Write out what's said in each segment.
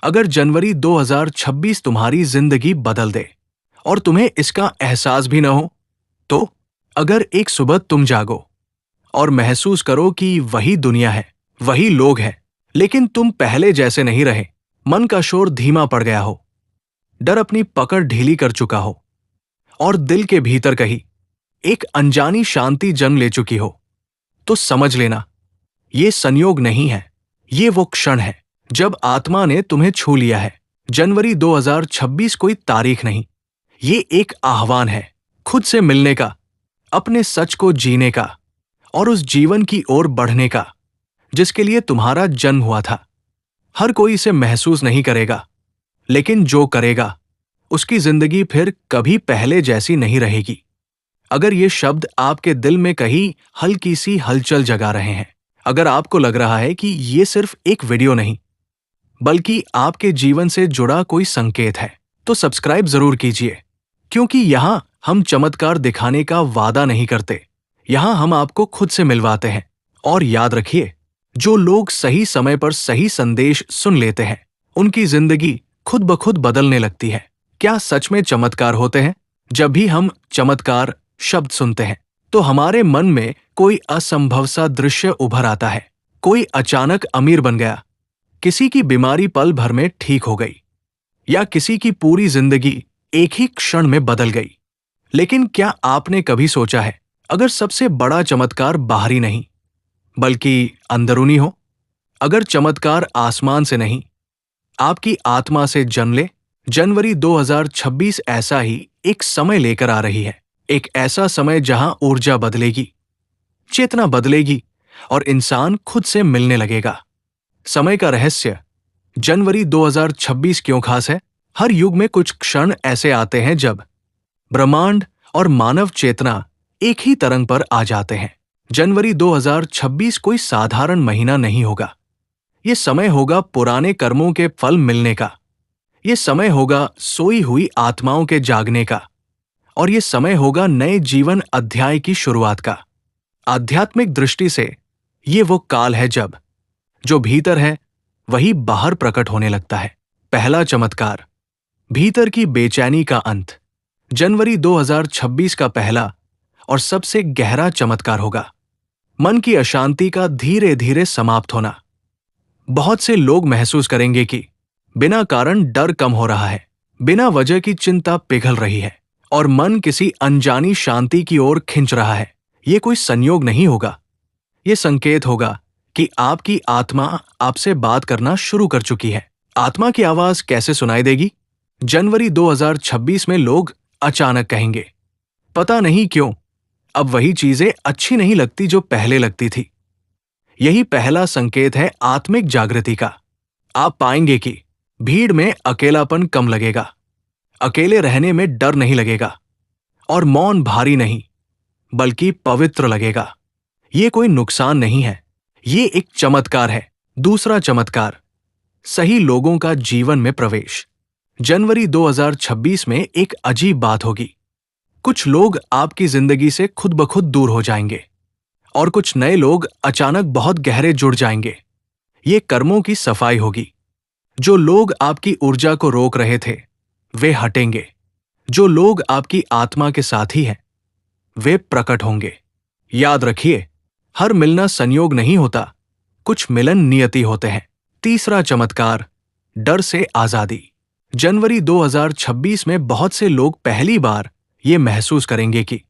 अगर जनवरी 2026 तुम्हारी जिंदगी बदल दे और तुम्हें इसका एहसास भी न हो, तो अगर एक सुबह तुम जागो और महसूस करो कि वही दुनिया है, वही लोग हैं, लेकिन तुम पहले जैसे नहीं रहे, मन का शोर धीमा पड़ गया हो, डर अपनी पकड़ ढीली कर चुका हो और दिल के भीतर कहीं एक अनजानी शांति जन्म ले चुकी हो, तो समझ लेना, ये संयोग नहीं है, ये वो क्षण है जब आत्मा ने तुम्हें छू लिया है। जनवरी 2026 कोई तारीख नहीं, ये एक आह्वान है खुद से मिलने का, अपने सच को जीने का और उस जीवन की ओर बढ़ने का जिसके लिए तुम्हारा जन्म हुआ था। हर कोई इसे महसूस नहीं करेगा, लेकिन जो करेगा उसकी जिंदगी फिर कभी पहले जैसी नहीं रहेगी। अगर ये शब्द आपके दिल में कहीं हल्की सी हलचल जगा रहे हैं, अगर आपको लग रहा है कि ये सिर्फ एक वीडियो नहीं बल्कि आपके जीवन से जुड़ा कोई संकेत है, तो सब्सक्राइब जरूर कीजिए, क्योंकि यहां हम चमत्कार दिखाने का वादा नहीं करते, यहां हम आपको खुद से मिलवाते हैं। और याद रखिए, जो लोग सही समय पर सही संदेश सुन लेते हैं, उनकी जिंदगी खुद ब खुद बदलने लगती है। क्या सच में चमत्कार होते हैं? जब भी हम चमत्कार शब्द सुनते हैं, तो हमारे मन में कोई असंभव सा दृश्य उभर आता है। कोई अचानक अमीर बन गया, किसी की बीमारी पल भर में ठीक हो गई, या किसी की पूरी जिंदगी एक ही क्षण में बदल गई। लेकिन क्या आपने कभी सोचा है, अगर सबसे बड़ा चमत्कार बाहरी नहीं बल्कि अंदरूनी हो? अगर चमत्कार आसमान से नहीं, आपकी आत्मा से जन्म ले? जनवरी 2026 ऐसा ही एक समय लेकर आ रही है, एक ऐसा समय जहां ऊर्जा बदलेगी, चेतना बदलेगी और इंसान खुद से मिलने लगेगा। समय का रहस्य। जनवरी 2026 क्यों खास है? हर युग में कुछ क्षण ऐसे आते हैं जब ब्रह्मांड और मानव चेतना एक ही तरंग पर आ जाते हैं। जनवरी 2026 कोई साधारण महीना नहीं होगा। ये समय होगा पुराने कर्मों के फल मिलने का, ये समय होगा सोई हुई आत्माओं के जागने का, और ये समय होगा नए जीवन अध्याय की शुरुआत का। आध्यात्मिक दृष्टि से ये वो काल है जब जो भीतर है वही बाहर प्रकट होने लगता है। पहला चमत्कार, भीतर की बेचैनी का अंत। जनवरी 2026 का पहला और सबसे गहरा चमत्कार होगा मन की अशांति का धीरे धीरे समाप्त होना। बहुत से लोग महसूस करेंगे कि बिना कारण डर कम हो रहा है, बिना वजह की चिंता पिघल रही है और मन किसी अनजानी शांति की ओर खिंच रहा है। ये कोई संयोग नहीं होगा, ये संकेत होगा कि आपकी आत्मा आपसे बात करना शुरू कर चुकी है। आत्मा की आवाज कैसे सुनाई देगी? जनवरी 2026 में लोग अचानक कहेंगे, पता नहीं क्यों अब वही चीजें अच्छी नहीं लगती जो पहले लगती थी। यही पहला संकेत है आत्मिक जागृति का। आप पाएंगे कि भीड़ में अकेलापन कम लगेगा, अकेले रहने में डर नहीं लगेगा और मौन भारी नहीं बल्कि पवित्र लगेगा। ये कोई नुकसान नहीं है, ये एक चमत्कार है। दूसरा चमत्कार, सही लोगों का जीवन में प्रवेश। जनवरी 2026 में एक अजीब बात होगी। कुछ लोग आपकी जिंदगी से खुद ब खुद दूर हो जाएंगे और कुछ नए लोग अचानक बहुत गहरे जुड़ जाएंगे। ये कर्मों की सफाई होगी। जो लोग आपकी ऊर्जा को रोक रहे थे वे हटेंगे, जो लोग आपकी आत्मा के साथी हैं वे प्रकट होंगे। याद रखिए, हर मिलना संयोग नहीं होता, कुछ मिलन नियति होते हैं। तीसरा चमत्कार, डर से आजादी। जनवरी 2026 में बहुत से लोग पहली बार ये महसूस करेंगे कि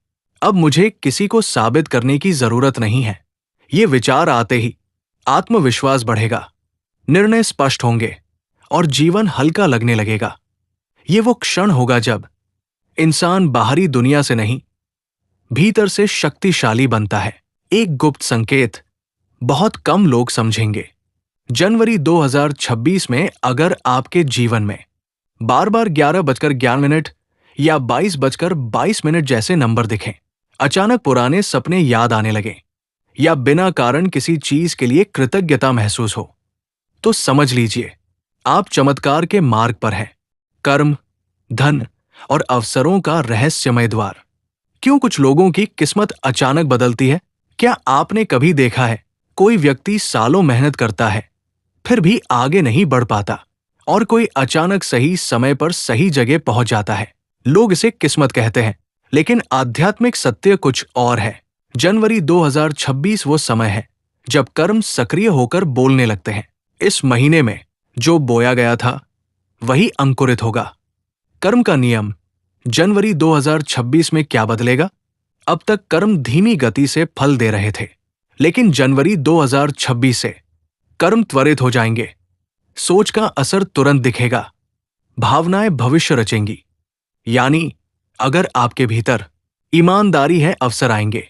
अब मुझे किसी को साबित करने की जरूरत नहीं है। ये विचार आते ही आत्मविश्वास बढ़ेगा, निर्णय स्पष्ट होंगे और जीवन हल्का लगने लगेगा। ये वो क्षण होगा जब इंसान बाहरी दुनिया से नहीं, भीतर से शक्तिशाली बनता है। एक गुप्त संकेत बहुत कम लोग समझेंगे। जनवरी 2026 में अगर आपके जीवन में बार बार 11:11 या 22:22 जैसे नंबर दिखें, अचानक पुराने सपने याद आने लगे या बिना कारण किसी चीज के लिए कृतज्ञता महसूस हो, तो समझ लीजिए आप चमत्कार के मार्ग पर हैं। कर्म, धन और अवसरों का रहस्यमय द्वार। क्यों कुछ लोगों की किस्मत अचानक बदलती है? क्या आपने कभी देखा है कोई व्यक्ति सालों मेहनत करता है फिर भी आगे नहीं बढ़ पाता और कोई अचानक सही समय पर सही जगह पहुंच जाता है। लोग इसे किस्मत कहते हैं, लेकिन आध्यात्मिक सत्य कुछ और है। जनवरी 2026 वो समय है जब कर्म सक्रिय होकर बोलने लगते हैं। इस महीने में जो बोया गया था वही अंकुरित होगा। कर्म का नियम। जनवरी 2026 में क्या बदलेगा? अब तक कर्म धीमी गति से फल दे रहे थे, लेकिन जनवरी 2026 से कर्म त्वरित हो जाएंगे। सोच का असर तुरंत दिखेगा, भावनाएं भविष्य रचेंगी। यानी अगर आपके भीतर ईमानदारी है, अवसर आएंगे।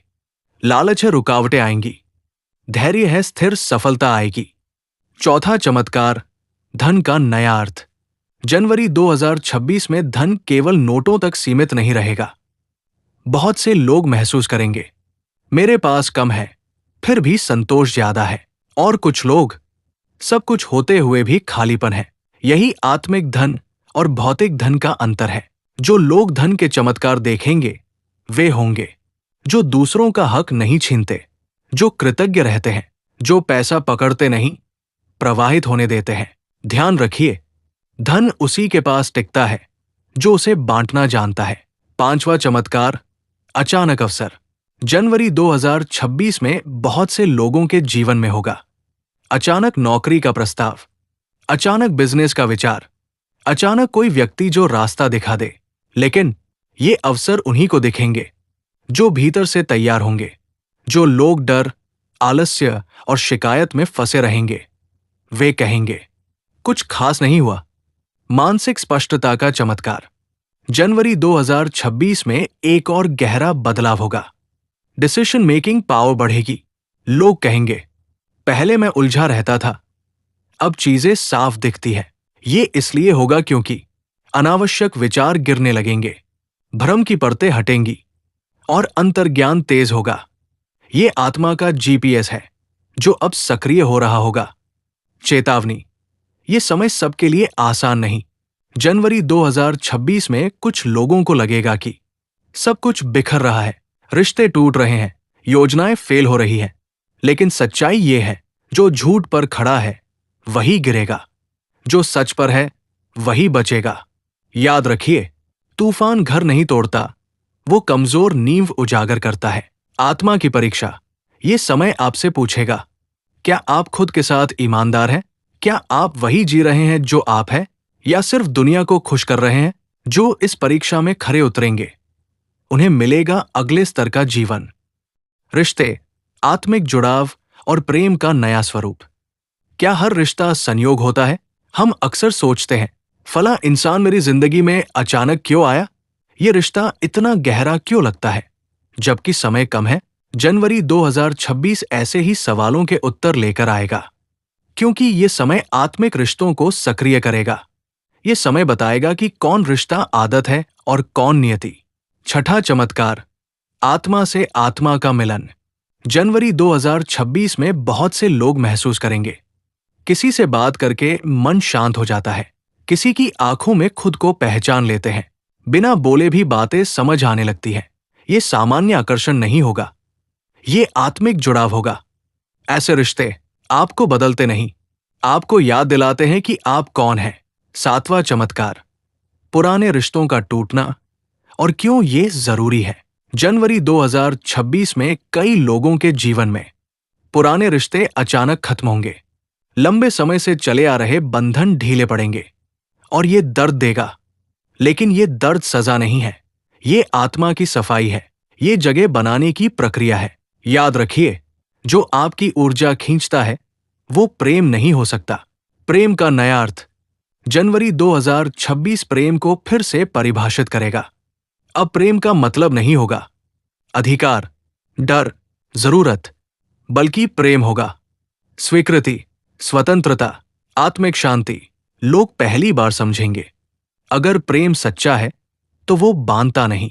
लालच है, रुकावटें आएंगी। धैर्य है, स्थिर सफलता आएगी। चौथा चमत्कार, धन का नया अर्थ। जनवरी 2026 में धन केवल नोटों तक सीमित नहीं रहेगा। बहुत से लोग महसूस करेंगे, मेरे पास कम है फिर भी संतोष ज्यादा है। और कुछ लोग, सब कुछ होते हुए भी खालीपन है। यही आत्मिक धन और भौतिक धन का अंतर है। जो लोग धन के चमत्कार देखेंगे वे होंगे जो दूसरों का हक नहीं छीनते, जो कृतज्ञ रहते हैं, जो पैसा पकड़ते नहीं, प्रवाहित होने देते हैं। ध्यान रखिए, धन उसी के पास टिकता है जो उसे बांटना जानता है। पांचवा चमत्कार, अचानक अवसर। जनवरी 2026 में बहुत से लोगों के जीवन में होगा अचानक नौकरी का प्रस्ताव, अचानक बिजनेस का विचार, अचानक कोई व्यक्ति जो रास्ता दिखा दे। लेकिन ये अवसर उन्हीं को दिखेंगे जो भीतर से तैयार होंगे। जो लोग डर, आलस्य और शिकायत में फंसे रहेंगे वे कहेंगे, कुछ खास नहीं हुआ। मानसिक स्पष्टता का चमत्कार। जनवरी 2026 में एक और गहरा बदलाव होगा। डिसीजन मेकिंग पावर बढ़ेगी। लोग कहेंगे, पहले मैं उलझा रहता था, अब चीजें साफ दिखती है। ये इसलिए होगा क्योंकि अनावश्यक विचार गिरने लगेंगे, भ्रम की परतें हटेंगी और अंतर्ज्ञान तेज होगा। ये आत्मा का जीपीएस है जो अब सक्रिय हो रहा होगा। चेतावनी, ये समय सबके लिए आसान नहीं। जनवरी 2026 में कुछ लोगों को लगेगा कि सब कुछ बिखर रहा है, रिश्ते टूट रहे हैं, योजनाएं फेल हो रही हैं। लेकिन सच्चाई ये है, जो झूठ पर खड़ा है वही गिरेगा, जो सच पर है वही बचेगा। याद रखिए, तूफान घर नहीं तोड़ता, वो कमजोर नींव उजागर करता है। आत्मा की परीक्षा। ये समय आपसे पूछेगा, क्या आप खुद के साथ ईमानदार हैं? क्या आप वही जी रहे हैं जो आप हैं, या सिर्फ दुनिया को खुश कर रहे हैं? जो इस परीक्षा में खरे उतरेंगे उन्हें मिलेगा अगले स्तर का जीवन। रिश्ते, आत्मिक जुड़ाव और प्रेम का नया स्वरूप। क्या हर रिश्ता संयोग होता है? हम अक्सर सोचते हैं, फला इंसान मेरी जिंदगी में अचानक क्यों आया, ये रिश्ता इतना गहरा क्यों लगता है, जबकि समय कम है। जनवरी 2026 ऐसे ही सवालों के उत्तर लेकर आएगा, क्योंकि ये समय आत्मिक रिश्तों को सक्रिय करेगा। ये समय बताएगा कि कौन रिश्ता आदत है और कौन नियति। छठा चमत्कार, आत्मा से आत्मा का मिलन। जनवरी 2026 में बहुत से लोग महसूस करेंगे, किसी से बात करके मन शांत हो जाता है, किसी की आंखों में खुद को पहचान लेते हैं, बिना बोले भी बातें समझ आने लगती हैं। ये सामान्य आकर्षण नहीं होगा, ये आत्मिक जुड़ाव होगा। ऐसे रिश्ते आपको बदलते नहीं, आपको याद दिलाते हैं कि आप कौन हैं। सातवां चमत्कार, पुराने रिश्तों का टूटना और क्यों ये जरूरी है। जनवरी 2026 में कई लोगों के जीवन में पुराने रिश्ते अचानक खत्म होंगे। लंबे समय से चले आ रहे बंधन ढीले पड़ेंगे और ये दर्द देगा, लेकिन ये दर्द सजा नहीं है, ये आत्मा की सफाई है, ये जगह बनाने की प्रक्रिया है। याद रखिए, जो आपकी ऊर्जा खींचता है वो प्रेम नहीं हो सकता। प्रेम का नया अर्थ। जनवरी 2026 प्रेम को फिर से परिभाषित करेगा। अब प्रेम का मतलब नहीं होगा अधिकार, डर, जरूरत, बल्कि प्रेम होगा स्वीकृति, स्वतंत्रता, आत्मिक शांति। लोग पहली बार समझेंगे, अगर प्रेम सच्चा है तो वो बांधता नहीं,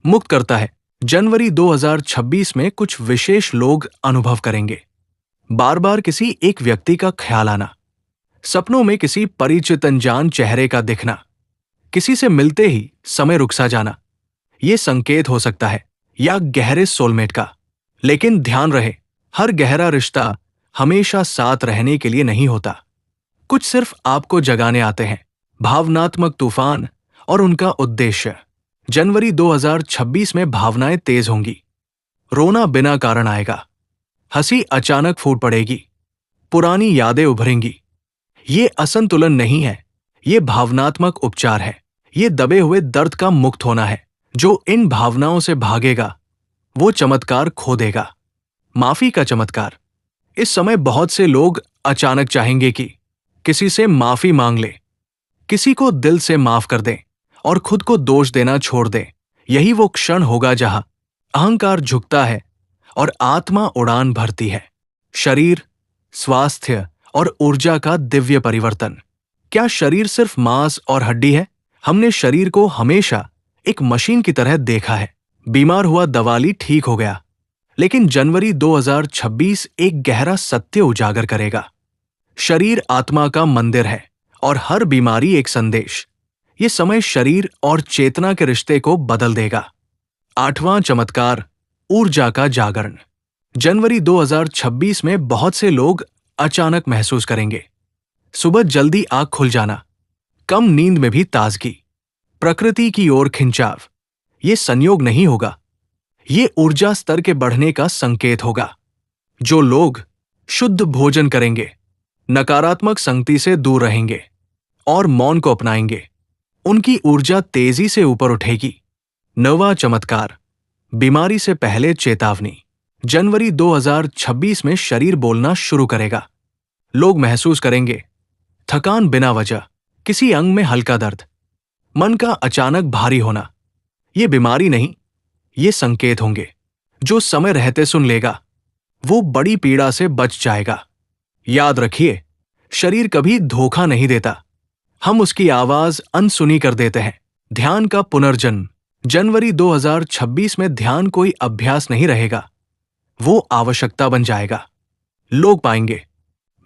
मुक्त करता है। जनवरी 2026 में कुछ विशेष लोग अनुभव करेंगे, बार बार किसी एक व्यक्ति का ख्याल आना, सपनों में किसी परिचित अनजान चेहरे का दिखना, किसी से मिलते ही समय रुक सा जाना। ये संकेत हो सकता है या गहरे सोलमेट का। लेकिन ध्यान रहे, हर गहरा रिश्ता हमेशा साथ रहने के लिए नहीं होता। कुछ सिर्फ आपको जगाने आते हैं। भावनात्मक तूफान और उनका उद्देश्य। जनवरी 2026 में भावनाएं तेज होंगी। रोना बिना कारण आएगा। हंसी अचानक फूट पड़ेगी। पुरानी यादें उभरेंगी। ये असंतुलन नहीं है, ये भावनात्मक उपचार है। ये दबे हुए दर्द का मुक्त होना है। जो इन भावनाओं से भागेगा वो चमत्कार खो देगा। माफी का चमत्कार। इस समय बहुत से लोग अचानक चाहेंगे कि किसी से माफी मांग ले, किसी को दिल से माफ कर दें और खुद को दोष देना छोड़ दें। यही वो क्षण होगा जहां अहंकार झुकता है और आत्मा उड़ान भरती है। शरीर, स्वास्थ्य और ऊर्जा का दिव्य परिवर्तन। क्या शरीर सिर्फ मांस और हड्डी है? हमने शरीर को हमेशा एक मशीन की तरह देखा है। बीमार हुआ दवा ली, ठीक हो गया। लेकिन जनवरी 2026 एक गहरा सत्य उजागर करेगा। शरीर आत्मा का मंदिर है और हर बीमारी एक संदेश। ये समय शरीर और चेतना के रिश्ते को बदल देगा। 8वां चमत्कार, ऊर्जा का जागरण। जनवरी 2026 में बहुत से लोग अचानक महसूस करेंगे। सुबह जल्दी आंख खुल जाना, कम नींद में भी ताजगी, प्रकृति की ओर खिंचाव। ये संयोग नहीं होगा, ये ऊर्जा स्तर के बढ़ने का संकेत होगा। जो लोग शुद्ध भोजन करेंगे, नकारात्मक संगति से दूर रहेंगे और मौन को अपनाएंगे, उनकी ऊर्जा तेजी से ऊपर उठेगी। 9वां चमत्कार, बीमारी से पहले चेतावनी। जनवरी 2026 में शरीर बोलना शुरू करेगा। लोग महसूस करेंगे थकान बिना वजह, किसी अंग में हल्का दर्द, मन का अचानक भारी होना। ये बीमारी नहीं, ये संकेत होंगे। जो समय रहते सुन लेगा वो बड़ी पीड़ा से बच जाएगा। याद रखिए, शरीर कभी धोखा नहीं देता, हम उसकी आवाज अनसुनी कर देते हैं। ध्यान का पुनर्जन्म। जनवरी 2026 में ध्यान कोई अभ्यास नहीं रहेगा, वो आवश्यकता बन जाएगा। लोग पाएंगे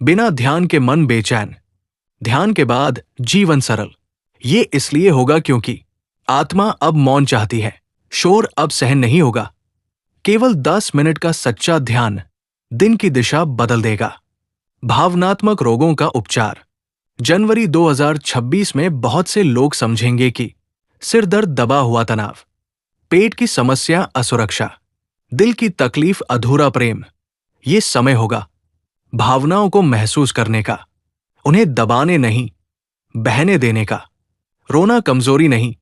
बिना ध्यान के मन बेचैन, ध्यान के बाद जीवन सरल। ये इसलिए होगा क्योंकि आत्मा अब मौन चाहती है, शोर अब सहन नहीं होगा। केवल 10 मिनट का सच्चा ध्यान दिन की दिशा बदल देगा। भावनात्मक रोगों का उपचार। जनवरी 2026 में बहुत से लोग समझेंगे कि सिर दर्द, दबा हुआ तनाव, पेट की समस्या, असुरक्षा, दिल की तकलीफ, अधूरा प्रेम, ये समय होगा भावनाओं को महसूस करने का, उन्हें दबाने नहीं, बहने देने का। रोना कमजोरी नहीं,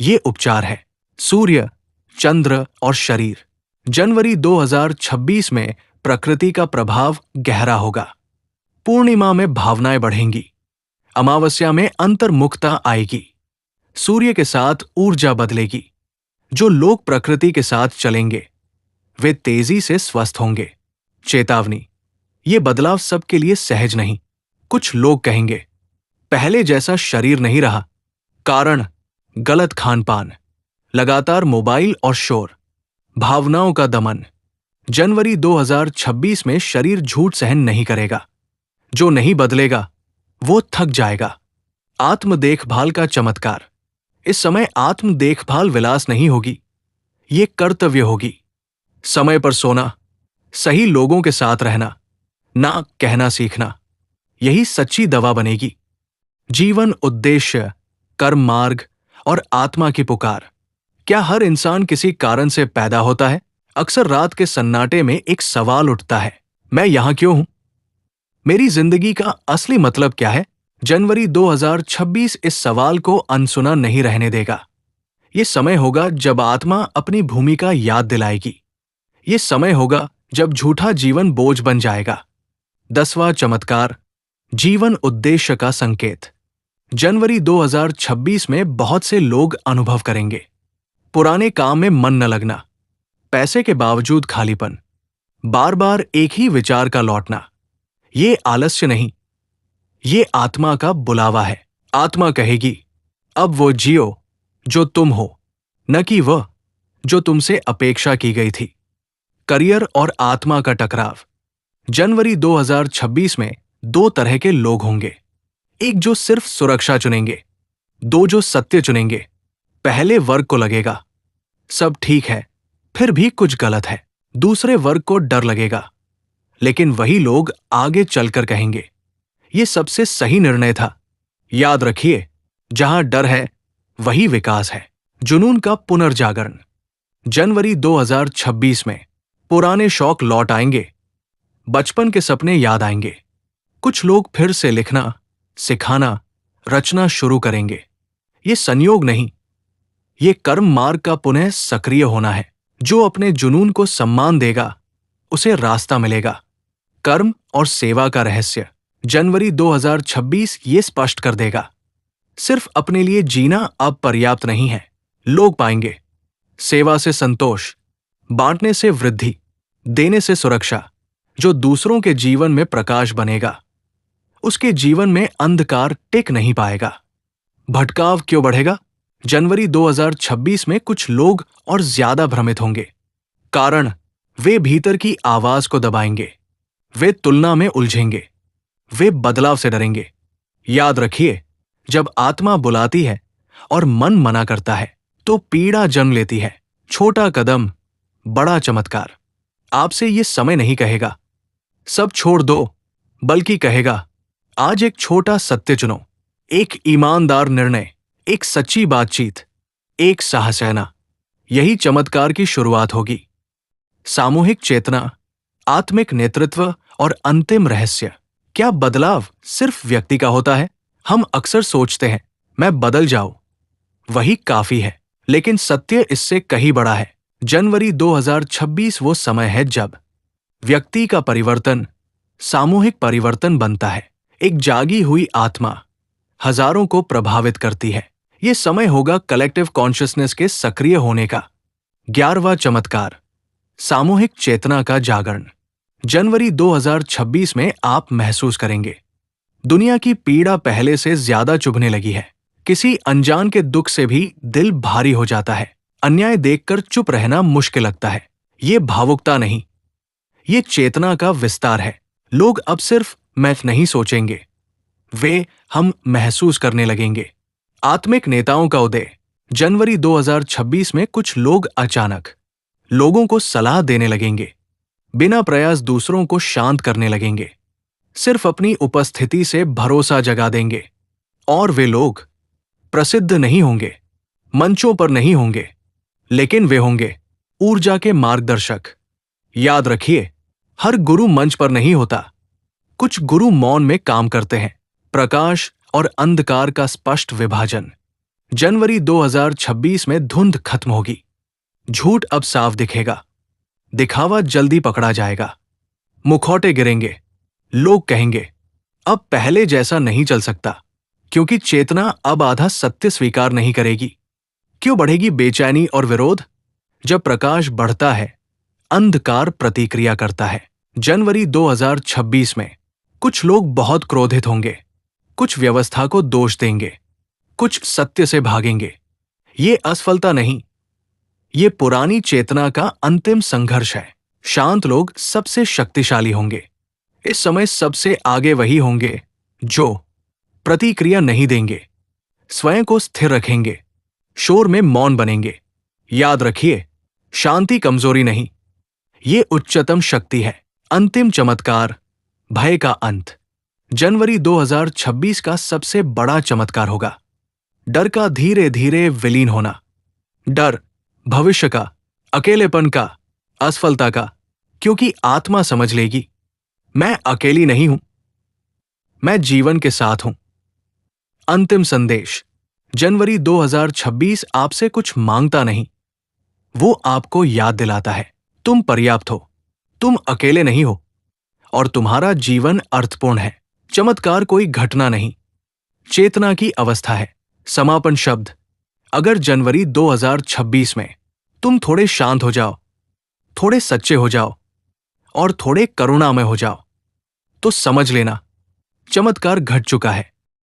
ये उपचार है। सूर्य, चंद्र और शरीर। जनवरी 2026 में प्रकृति का प्रभाव गहरा होगा। पूर्णिमा में भावनाएं बढ़ेंगी, अमावस्या में अंतर्मुखता आएगी, सूर्य के साथ ऊर्जा बदलेगी। जो लोग प्रकृति के साथ चलेंगे वे तेजी से स्वस्थ होंगे। चेतावनी, ये बदलाव सबके लिए सहज नहीं। कुछ लोग कहेंगे पहले जैसा शरीर नहीं रहा। कारण, गलत खानपान, लगातार मोबाइल और शोर, भावनाओं का दमन। जनवरी 2026 में शरीर झूठ सहन नहीं करेगा। जो नहीं बदलेगा वो थक जाएगा। आत्म देखभाल का चमत्कार। इस समय आत्म देखभाल विलास नहीं होगी, ये कर्तव्य होगी। समय पर सोना, सही लोगों के साथ रहना, ना कहना सीखना, यही सच्ची दवा बनेगी। जीवन उद्देश्य, कर्म मार्ग और आत्मा की पुकार। क्या हर इंसान किसी कारण से पैदा होता है? अक्सर रात के सन्नाटे में एक सवाल उठता है, मैं यहां क्यों हूं? मेरी जिंदगी का असली मतलब क्या है? जनवरी 2026 इस सवाल को अनसुना नहीं रहने देगा। ये समय होगा जब आत्मा अपनी भूमिका याद दिलाएगी। ये समय होगा जब झूठा जीवन बोझ बन जाएगा। 10वां चमत्कार, जीवन उद्देश्य का संकेत। जनवरी 2026 में बहुत से लोग अनुभव करेंगे पुराने काम में मन न लगना, पैसे के बावजूद खालीपन, बार बार एक ही विचार का लौटना। ये आलस्य नहीं, ये आत्मा का बुलावा है। आत्मा कहेगी अब वो जियो जो तुम हो, न कि वह जो तुमसे अपेक्षा की गई थी। करियर और आत्मा का टकराव। जनवरी 2026 में 2 तरह के लोग होंगे। एक जो सिर्फ सुरक्षा चुनेंगे, 2 जो सत्य चुनेंगे। पहले वर्ग को लगेगा सब ठीक है, फिर भी कुछ गलत है। दूसरे वर्ग को डर लगेगा, लेकिन वही लोग आगे चलकर कहेंगे ये सबसे सही निर्णय था। याद रखिए, जहां डर है वही विकास है। जुनून का पुनर्जागरण। जनवरी 2026 में पुराने शौक लौट आएंगे, बचपन के सपने याद आएंगे। कुछ लोग फिर से लिखना, सिखाना, रचना शुरू करेंगे। ये संयोग नहीं, ये कर्म मार्ग का पुनः सक्रिय होना है। जो अपने जुनून को सम्मान देगा उसे रास्ता मिलेगा। कर्म और सेवा का रहस्य जनवरी 2026 ये स्पष्ट कर देगा। सिर्फ अपने लिए जीना अब पर्याप्त नहीं है। लोग पाएंगे सेवा से संतोष, बांटने से वृद्धि, देने से सुरक्षा। जो दूसरों के जीवन में प्रकाश बनेगा उसके जीवन में अंधकार टिक नहीं पाएगा। भटकाव क्यों बढ़ेगा? जनवरी 2026 में कुछ लोग और ज्यादा भ्रमित होंगे। कारण, वे भीतर की आवाज को दबाएंगे, वे तुलना में उलझेंगे, वे बदलाव से डरेंगे। याद रखिए, जब आत्मा बुलाती है और मन मना करता है तो पीड़ा जन्म लेती है। छोटा कदम, बड़ा चमत्कार। आपसे ये समय नहीं कहेगा सब छोड़ दो, बल्कि कहेगा आज एक छोटा सत्य चुनो, एक ईमानदार निर्णय, एक सच्ची बातचीत, एक साहसैना। यही चमत्कार की शुरुआत होगी। सामूहिक चेतना, आत्मिक नेतृत्व और अंतिम रहस्य। क्या बदलाव सिर्फ व्यक्ति का होता है? हम अक्सर सोचते हैं मैं बदल जाऊं, वही काफी है। लेकिन सत्य इससे कहीं बड़ा है। जनवरी 2026 वो समय है जब व्यक्ति का परिवर्तन सामूहिक परिवर्तन बनता है। एक जागी हुई आत्मा हजारों को प्रभावित करती है। ये समय होगा कलेक्टिव कॉन्शियसनेस के सक्रिय होने का। 11वां चमत्कार, सामूहिक चेतना का जागरण। जनवरी 2026 में आप महसूस करेंगे दुनिया की पीड़ा पहले से ज्यादा चुभने लगी है। किसी अनजान के दुख से भी दिल भारी हो जाता है। अन्याय देखकर चुप रहना मुश्किल लगता है। ये भावुकता नहीं, ये चेतना का विस्तार है। लोग अब सिर्फ मैं नहीं सोचेंगे, वे हम महसूस करने लगेंगे। आत्मिक नेताओं का उदय। जनवरी 2026 में कुछ लोग अचानक लोगों को सलाह देने लगेंगे, बिना प्रयास दूसरों को शांत करने लगेंगे, सिर्फ अपनी उपस्थिति से भरोसा जगा देंगे। और वे लोग प्रसिद्ध नहीं होंगे, मंचों पर नहीं होंगे, लेकिन वे होंगे ऊर्जा के मार्गदर्शक। याद रखिए, हर गुरु मंच पर नहीं होता, कुछ गुरु मौन में काम करते हैं। प्रकाश और अंधकार का स्पष्ट विभाजन। जनवरी 2026 में धुंध खत्म होगी, झूठ अब साफ दिखेगा, दिखावा जल्दी पकड़ा जाएगा, मुखौटे गिरेंगे। लोग कहेंगे अब पहले जैसा नहीं चल सकता, क्योंकि चेतना अब आधा सत्य स्वीकार नहीं करेगी। क्यों बढ़ेगी बेचैनी और विरोध? जब प्रकाश बढ़ता है, अंधकार प्रतिक्रिया करता है। जनवरी 2026 में कुछ लोग बहुत क्रोधित होंगे, कुछ व्यवस्था को दोष देंगे, कुछ सत्य से भागेंगे। ये असफलता नहीं, ये पुरानी चेतना का अंतिम संघर्ष है। शांत लोग सबसे शक्तिशाली होंगे। इस समय सबसे आगे वही होंगे जो प्रतिक्रिया नहीं देंगे, स्वयं को स्थिर रखेंगे, शोर में मौन बनेंगे। याद रखिए, शांति कमजोरी नहीं, ये उच्चतम शक्ति है। अंतिम चमत्कार, भय का अंत। जनवरी 2026 का सबसे बड़ा चमत्कार होगा डर का धीरे धीरे विलीन होना। डर भविष्य का, अकेलेपन का, असफलता का, क्योंकि आत्मा समझ लेगी मैं अकेली नहीं हूं, मैं जीवन के साथ हूं। अंतिम संदेश। जनवरी 2026 आपसे कुछ मांगता नहीं, वो आपको याद दिलाता है तुम पर्याप्त हो, तुम अकेले नहीं हो, और तुम्हारा जीवन अर्थपूर्ण है। चमत्कार कोई घटना नहीं, चेतना की अवस्था है। समापन शब्द। अगर जनवरी 2026 में तुम थोड़े शांत हो जाओ, थोड़े सच्चे हो जाओ और थोड़े करुणामय हो जाओ, तो समझ लेना चमत्कार घट चुका है।